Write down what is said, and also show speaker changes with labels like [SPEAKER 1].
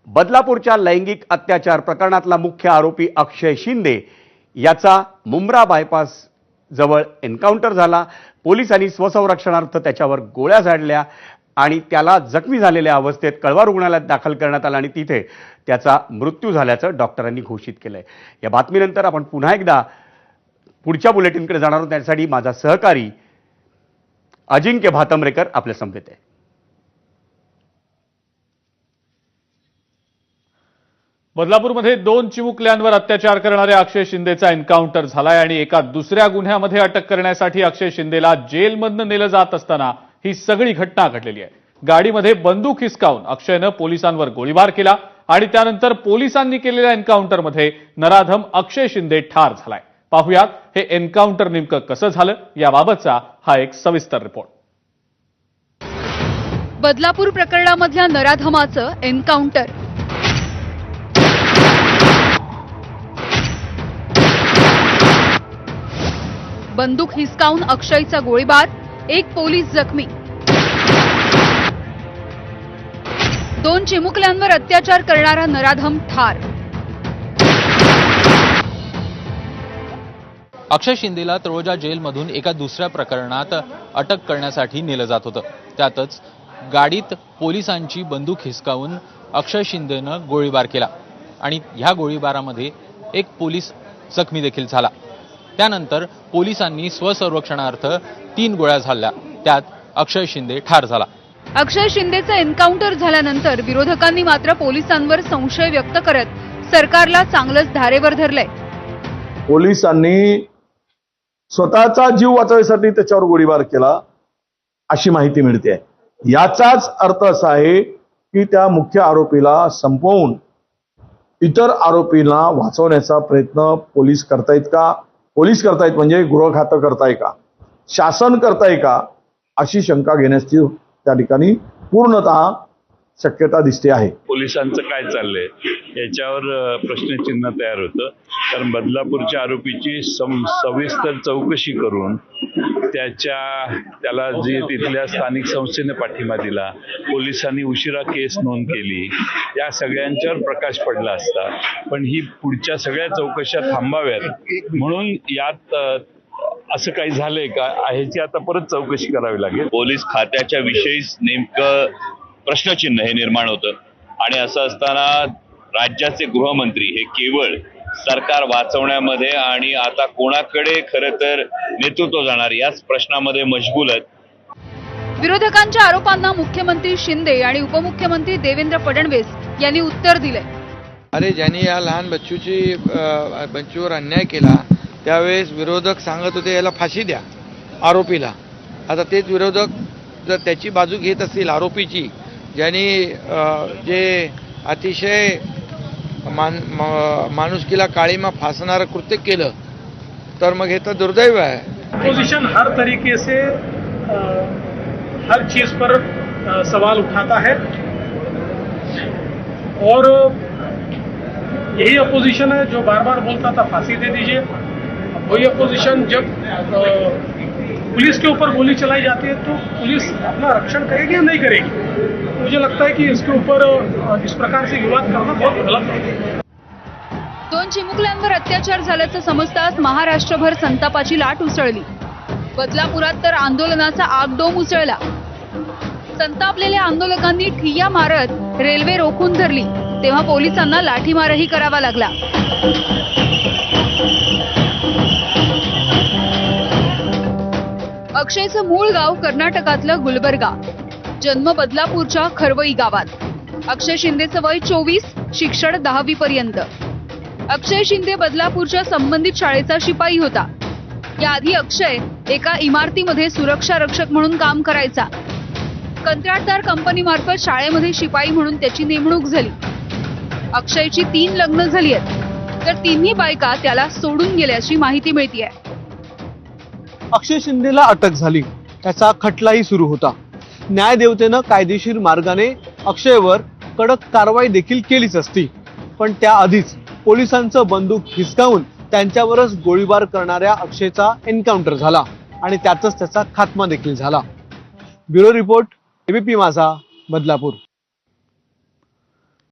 [SPEAKER 1] बदलापूरच्या लैंगिक अत्याचार प्रकरणातला मुख्य आरोपी अक्षय शिंदे याचा मुंब्रा बायपास जवळ एन्काउंटर झाला। पोलिसांनी स्वसंरक्षणार्थ त्याच्यावर गोळ्या झाडल्या आणि त्याला जखमी झालेल्या अवस्थेत कळवा रुग्णालयात दाखल करण्यात आला आणि तिथे त्याचा मृत्यू झाल्याचं डॉक्टरांनी घोषित केलंय। या बातमीनंतर आपण पुन्हा एकदा पुढच्या बुलेटिनकडे जाणार आहोत। त्यासाठी माझा सहकारी अजिंक्य भातंब्रेकर आपल्या समवेत आहे।
[SPEAKER 2] बदलापूरमध्ये 2 चिमुकल्यांवर अत्याचार करणाऱ्या अक्षय शिंदेचा एन्काउंटर झालाय आणि एका दुसऱ्या गुन्ह्यामध्ये अटक करण्यासाठी अक्षय शिंदेला जेलमधून नेलं जात असताना ही सगळी घटना घडलेली आहे। गाडीमध्ये बंदूक हिसकावून अक्षयनं पोलिसांवर गोळीबार केला आणि त्यानंतर पोलिसांनी केलेल्या एन्काउंटरमध्ये नराधम अक्षय शिंदे ठार झालाय। पाहुयात हे एन्काउंटर नेमकं कसं झालं याबाबतचा हा एक सविस्तर रिपोर्ट।
[SPEAKER 3] बदलापूर प्रकरणामधल्या नराधमाचं एन्काउंटर। बंदूक हिसकावून अक्षयचा गोळीबार, एक पोलीस जखमी। 2 चिमुकल्यांवर अत्याचार करणारा नराधम ठार।
[SPEAKER 4] अक्षय शिंदेला तळोजा जेलमधून एका दुसऱ्या प्रकरणात अटक करण्यासाठी नेलं जात होतं। त्यातच गाडीत पोलिसांची बंदूक हिसकावून अक्षय शिंदेनं गोळीबार केला आणि ह्या गोळीबारामध्ये एक पोलीस जखमी देखील झाला। त्यानंतर पोलिसांनी स्वसंरक्षणार्थ 3 गोळ्या झाडल्या, त्यात अक्षय शिंदे ठार झाला।
[SPEAKER 3] अक्षय शिंदेचं एन्काउंटर झाल्यानंतर विरोधकांनी मात्र पोलिसांवर संशय व्यक्त करत सरकारला चांगलंच धारेवर धरलंय।
[SPEAKER 5] पोलिसांनी स्वतःचा जीव वाचवण्यासाठी त्याच्यावर गोळीबार केला अशी माहिती मिळते। याचाच अर्थ असा आहे की त्या मुख्य आरोपीला संपवून इतर आरोपींना वाचवण्याचा प्रयत्न पोलीस करतायत का? पोलीस करतायत म्हणजे गृह खातं करताय का, शासन करताय का, अशी शंका घेण्याची त्या ठिकाणी पूर्णतः शक्यता दिसते आहे।
[SPEAKER 6] पोलिसांचं काय चाललंय याच्यावर प्रश्नचिन्ह तयार होतं। कारण बदलापूरच्या आरोपीची सविस्तर चौकशी करून त्याला जी तिथल्या स्थानिक संस्थेने पाठिंबा दिला, पोलिसांनी उशिरा केस नोंद केली, या सगळ्यांच्यावर प्रकाश पडला असता। पण ही पुढच्या सगळ्या चौकशा थांबाव्यात म्हणून यात असं काही झालंय का ह्याची आता परत चौकशी करावी लागेल।
[SPEAKER 7] पोलीस खात्याच्या विषयीच नेमकं प्रश्नचिन्ह हे निर्माण होतं आणि असं असताना राज्याचे गृहमंत्री हे केवळ सरकार वाचवण्यामध्ये आणि आता कोणाकडे खरं तर नेतृत्व जाणार याच प्रश्नामध्ये मशगूल आहेत।
[SPEAKER 3] विरोधकांच्या आरोपांना मुख्यमंत्री शिंदे आणि उपमुख्यमंत्री देवेंद्र फडणवीस यांनी उत्तर दिले।
[SPEAKER 8] अरे ज्यांनी या लहान बच्चूवर अन्याय केला त्यावेळेस विरोधक सांगत होते याला फाशी द्या आरोपीला। आता तेच विरोधक जर त्याची बाजू घेत असतील आरोपीची, ज्यांनी जे अतिशय माणुसकीला काळीमा फासणारं कृत्य केलं, तर मग हे तर दुर्दैव है।
[SPEAKER 9] अपोजिशन हर तरीके से हर चीज पर सवाल उठाता है और यही अपोजिशन है जो बार बार बोलता था फांसी दे दीजिए। वही अपोजिशन जब पुलिस के ऊपर गोली चलाई जाती है तो पुलिस अपना रक्षण करेगी या नहीं करेगी। मुझे लगता है कि इसके ऊपर इस प्रकार से विवाद करना बहुत गलत है।
[SPEAKER 3] 2 चिमुकल्यांवर अत्याचार झाल्याचं समजताच महाराष्ट्रभर संतापाची लाट उसळली। बदलापुरात तर आंदोलनाचा आगडोम उसळला। संतापलेल्या आंदोलकांनी ठिय्या मारत रेल्वे रोखून धरली, तेव्हा पोलिसांना लाठीमारही करावा लागला। अक्षयचं मूळ गाव कर्नाटकातलं गुलबर्गा, जन्म बदलापूरच्या खरवई गावात। अक्षय शिंदेचं वय 24, शिक्षण 10वी पर्यंत। अक्षय शिंदे बदलापूरच्या संबंधित शाळेचा शिपाई होता। याआधी अक्षय एका इमारतीमध्ये सुरक्षा रक्षक म्हणून काम करायचा। कंत्राटदार कंपनीमार्फत शाळेमध्ये शिपाई म्हणून त्याची नेमणूक झाली। अक्षयची 3 लग्न झाली आहेत, तर 3ही बायका त्याला सोडून गेल्याची माहिती मिळतेय।
[SPEAKER 10] अक्षय शिंदेला अटक झाली, त्याचा खटलाही सुरू होता। न्यायदेवतेनं कायदेशीर मार्गाने अक्षयवर कडक कारवाई देखील केलीच असती, पण त्याआधीच पोलिसांचं बंदूक हिसकावून त्यांच्यावरच गोळीबार करणाऱ्या अक्षयचा एन्काउंटर झाला आणि त्यातच त्याचा खात्मा देखील झाला। ब्युरो रिपोर्ट, एबीपी माझा, बदलापूर।